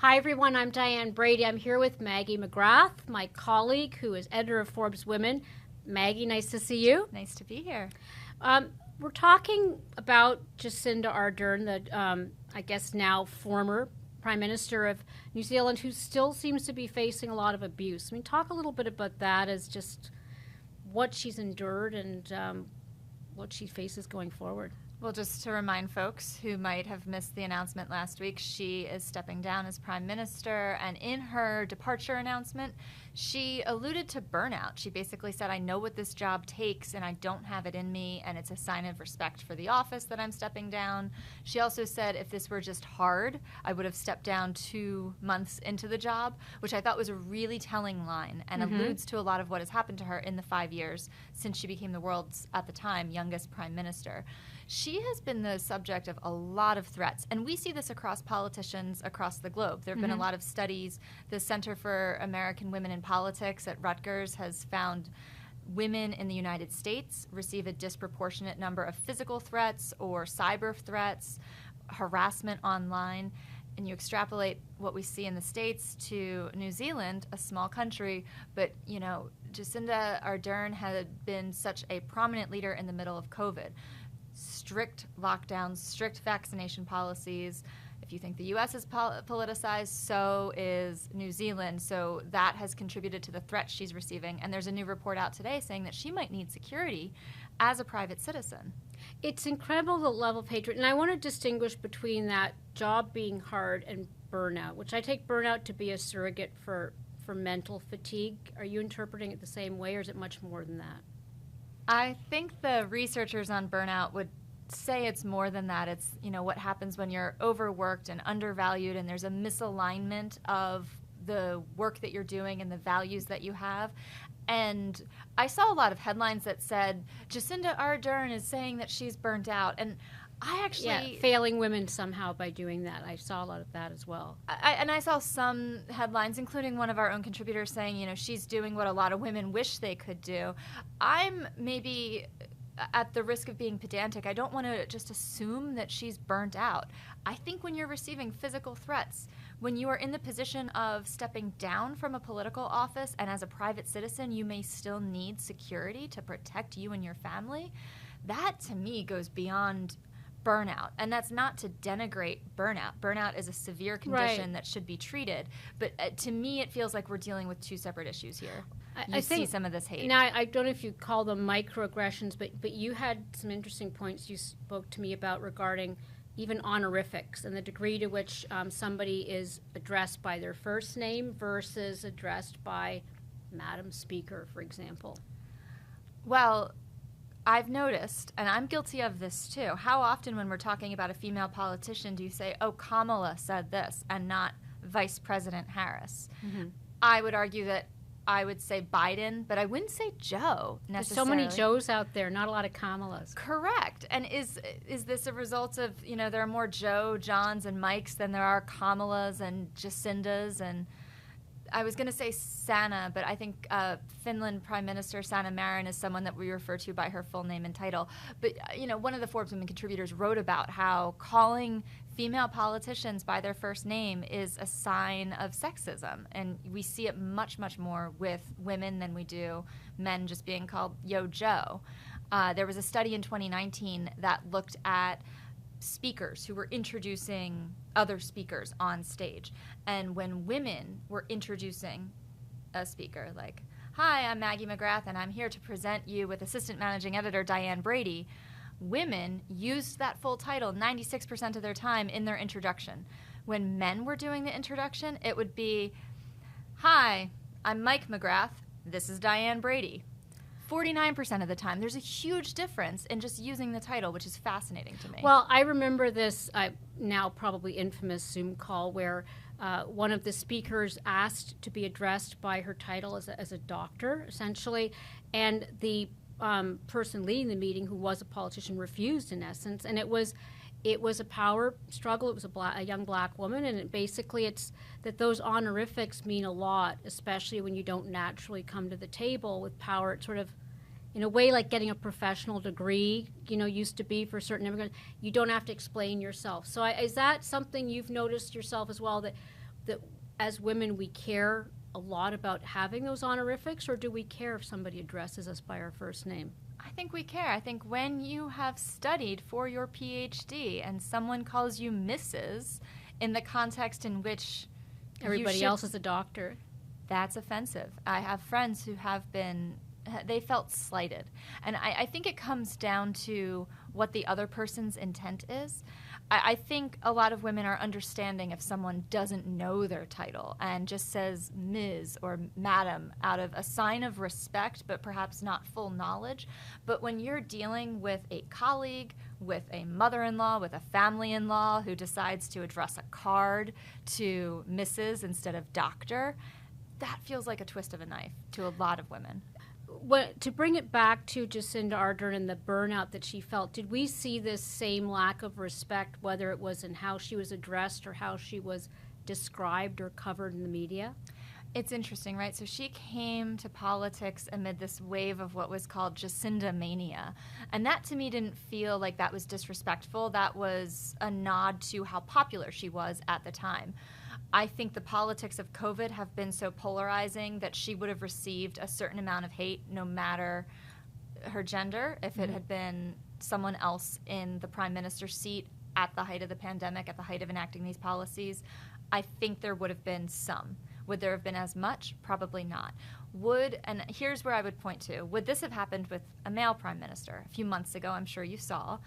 Hi, everyone. I'm Diane Brady. I'm here with Maggie McGrath, my colleague who is editor of ForbesWomen. Maggie, nice to see you. Nice to be here. We're talking about Jacinda Ardern, the, I guess now former Prime Minister of New Zealand, who still seems to be facing a lot of abuse. I mean, talk a little bit about that as just what she's endured and what she faces going forward. Well, just to remind folks who might have missed the announcement last week, she is stepping down as Prime Minister, and in her departure announcement, she alluded to burnout. She basically said, I know what this job takes, and I don't have it in me, and it's a sign of respect for the office that I'm stepping down. She also said, if this were just hard, I would have stepped down 2 months into the job, which I thought was a really telling line and alludes to a lot of what has happened to her in the 5 years since she became the world's, at the time, youngest Prime Minister. She has been the subject of a lot of threats, and we see this across politicians across the globe. There have been a lot of studies. The Center for American Women in Politics at Rutgers has found women in the United States receive a disproportionate number of physical threats or cyber threats, harassment online. And you extrapolate what we see in the States to New Zealand, a small country, but, you know, Jacinda Ardern had been such a prominent leader in the middle of COVID. Strict lockdowns, strict vaccination policies. If you think the U.S. is politicized, so is New Zealand. So that has contributed to the threat she's receiving. And there's a new report out today saying that she might need security as a private citizen. It's incredible the level of hatred. And I want to distinguish between that job being hard and burnout, which I take burnout to be a surrogate for mental fatigue. Are you interpreting it the same way, or is it much more than that? I think the researchers on burnout would say it's more than that. It's, you know, what happens when you're overworked and undervalued and there's a misalignment of the work that you're doing and the values that you have. And I saw a lot of headlines that said, Jacinda Ardern is saying that she's burnt out. And I actually... Yeah, failing women somehow by doing that. I saw a lot of that as well. I saw some headlines, including one of our own contributors saying, you know, she's doing what a lot of women wish they could do. I'm maybe at the risk of being pedantic. I don't want to just assume that she's burnt out. I think when you're receiving physical threats, when you are in the position of stepping down from a political office and as a private citizen, you may still need security to protect you and your family. That, to me, goes beyond burnout. And that's not to denigrate burnout. Burnout is a severe condition that should be treated. But to me, it feels like we're dealing with two separate issues here. I see some of this hate. Now, I don't know if you call them microaggressions, but you had some interesting points you spoke to me about regarding even honorifics and the degree to which somebody is addressed by their first name versus addressed by Madam Speaker, for example. Well, I've noticed, and I'm guilty of this too, how often when we're talking about a female politician do you say, oh, Kamala said this, and not Vice President Harris? I would argue that I would say Biden, but I wouldn't say Joe necessarily. There's so many Joes out there, not a lot of Kamalas. Correct. And is this a result of, you know, there are more Joe, Johns, and Mikes than there are Kamalas and Jacindas? And I was going to say Sanna, but I think Finland Prime Minister Sanna Marin is someone that we refer to by her full name and title. But, you know, one of the ForbesWomen contributors wrote about how calling female politicians by their first name is a sign of sexism. And we see it much, much more with women than we do men just being called Yo Joe. There was a study in 2019 that looked at speakers who were introducing other speakers on stage. And when women were introducing a speaker, like, hi, I'm Maggie McGrath, and I'm here to present you with Assistant Managing Editor Diane Brady, women used that full title 96% of their time in their introduction. When men were doing the introduction, it would be, hi, I'm Mike McGrath, this is Diane Brady. 49% of the time. There's a huge difference in just using the title, which is fascinating to me. Well, I remember this now probably infamous Zoom call where one of the speakers asked to be addressed by her title as a doctor, essentially, and the person leading the meeting, who was a politician, refused, in essence, and it was a power struggle. It was a young black woman, and basically it's that those honorifics mean a lot, especially when you don't naturally come to the table with power. It's sort of, in a way, like getting a professional degree, you know, used to be for certain immigrants. You don't have to explain yourself. So is that something you've noticed yourself as well, that that as women we care a lot about having those honorifics, or do we care if somebody addresses us by our first name? I think we care. I think when you have studied for your PhD and someone calls you Mrs. in the context in which Everybody else is a doctor. That's offensive. I have friends who have been, they felt slighted. And I think it comes down to what the other person's intent is. I think a lot of women are understanding if someone doesn't know their title and just says Ms. or Madam out of a sign of respect, but perhaps not full knowledge. But when you're dealing with a colleague, with a mother-in-law, with a family-in-law who decides to address a card to Mrs. instead of doctor, that feels like a twist of a knife to a lot of women. To bring it back to Jacinda Ardern and the burnout that she felt, did we see this same lack of respect, whether it was in how she was addressed or how she was described or covered in the media? It's interesting, right? So she came to politics amid this wave of what was called Jacinda mania. And that to me didn't feel like that was disrespectful. That was a nod to how popular she was at the time. I think the politics of COVID have been so polarizing that she would have received a certain amount of hate no matter her gender if it had been someone else in the prime minister's seat at the height of the pandemic, at the height of enacting these policies. I think there would have been some. Would there have been as much? Probably not. And here's where I would point to, would this have happened with a male prime minister? A few months ago, I'm sure you saw,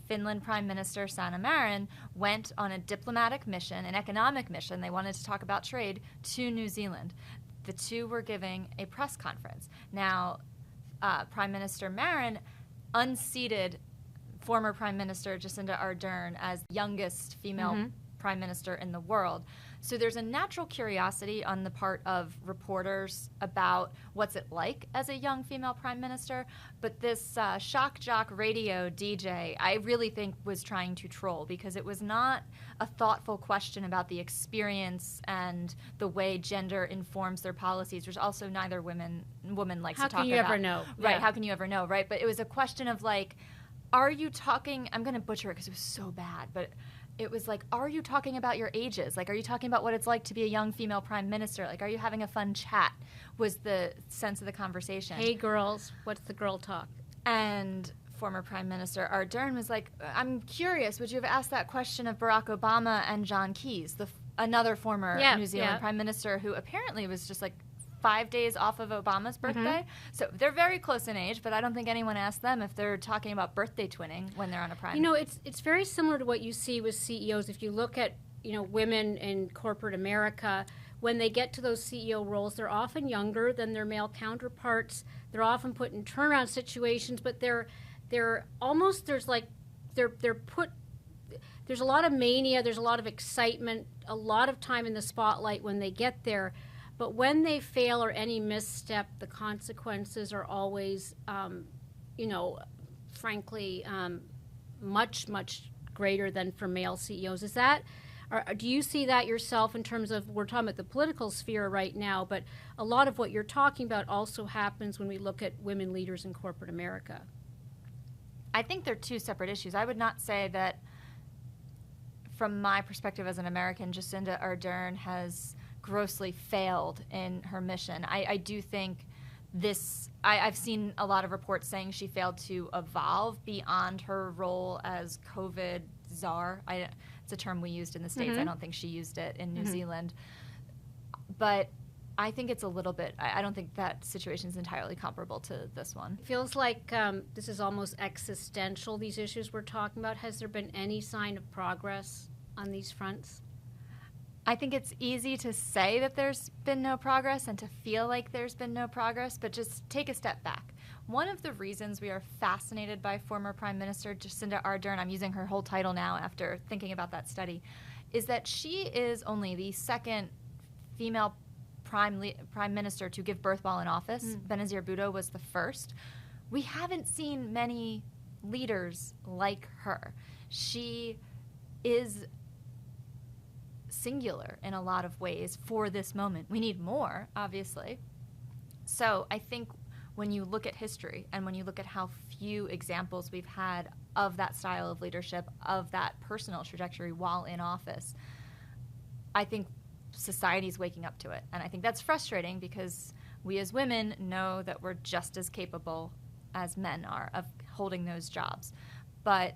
Finland Prime Minister Sanna Marin went on a diplomatic mission, an economic mission, they wanted to talk about trade, to New Zealand. The two were giving a press conference. Now, Prime Minister Marin unseated former Prime Minister Jacinda Ardern as the youngest female prime minister in the world. So there's a natural curiosity on the part of reporters about what's it like as a young female prime minister. But this shock jock radio DJ, I really think was trying to troll because it was not a thoughtful question about the experience and the way gender informs their policies. There's also neither woman likes to talk about. How can you ever know? Right, Yeah. how can you ever know, right? But it was a question of like, are you talking, I'm going to butcher it because it was so bad, but it was like, are you talking about your ages? Like, are you talking about what it's like to be a young female prime minister? Like, are you having a fun chat? Was the sense of the conversation. Hey, girls, what's the girl talk? And former Prime Minister Ardern was like, I'm curious, would you have asked that question of Barack Obama and John Keyes, another former New Zealand prime minister who apparently was just like 5 days off of Obama's birthday. So they're very close in age, but I don't think anyone asked them if they're talking about birthday twinning when they're on a prime. You know, it's very similar to what you see with CEOs. If you look at, women in corporate America, when they get to those CEO roles, they're often younger than their male counterparts. They're often put in turnaround situations, but they're almost, there's a lot of mania, there's a lot of excitement, a lot of time in the spotlight when they get there. But when they fail or any misstep, the consequences are always, frankly, much, much greater than for male CEOs. Do you see that yourself in terms of, we're talking about the political sphere right now, but a lot of what you're talking about also happens when we look at women leaders in corporate America? I think they're two separate issues. I would not say that, from my perspective as an American, Jacinda Ardern has grossly failed in her mission. I do think I've seen a lot of reports saying she failed to evolve beyond her role as COVID czar. It's a term we used in the States. I don't think she used it in New Zealand. But I think it's a little bit, I don't think that situation is entirely comparable to this one. It feels like this is almost existential, these issues we're talking about. Has there been any sign of progress on these fronts? I think it's easy to say that there's been no progress and to feel like there's been no progress, but just take a step back. One of the reasons we are fascinated by former Prime Minister Jacinda Ardern, I'm using her whole title now after thinking about that study, is that she is only the second female prime minister to give birth while in office. Benazir Bhutto was the first. We haven't seen many leaders like her. She is singular in a lot of ways for this moment. We need more, obviously. So I think when you look at history and when you look at how few examples we've had of that style of leadership, of that personal trajectory while in office, I think society's waking up to it. And I think that's frustrating because we as women know that we're just as capable as men are of holding those jobs. But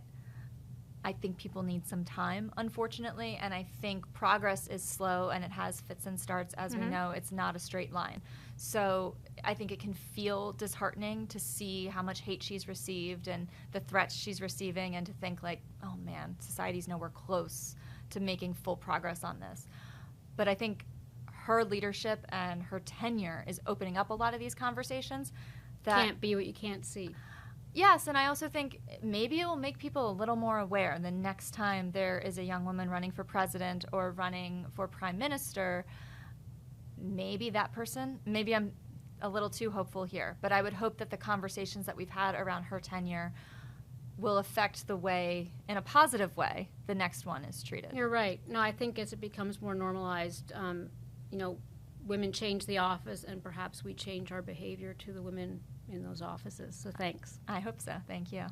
I think people need some time, unfortunately, and I think progress is slow and it has fits and starts. As we know, it's not a straight line. So I think it can feel disheartening to see how much hate she's received and the threats she's receiving, and to think like, oh man, society's nowhere close to making full progress on this. But I think her leadership and her tenure is opening up a lot of these conversations. That can't be what you can't see. Yes, and I also think maybe it will make people a little more aware the next time there is a young woman running for president or running for prime minister. Maybe that person, maybe I'm a little too hopeful here, but I would hope that the conversations that we've had around her tenure will affect the way, in a positive way, the next one is treated. You're right. No, I think as it becomes more normalized, women change the office, and perhaps we change our behavior to the women in those offices. So thanks. I hope so. Thank you.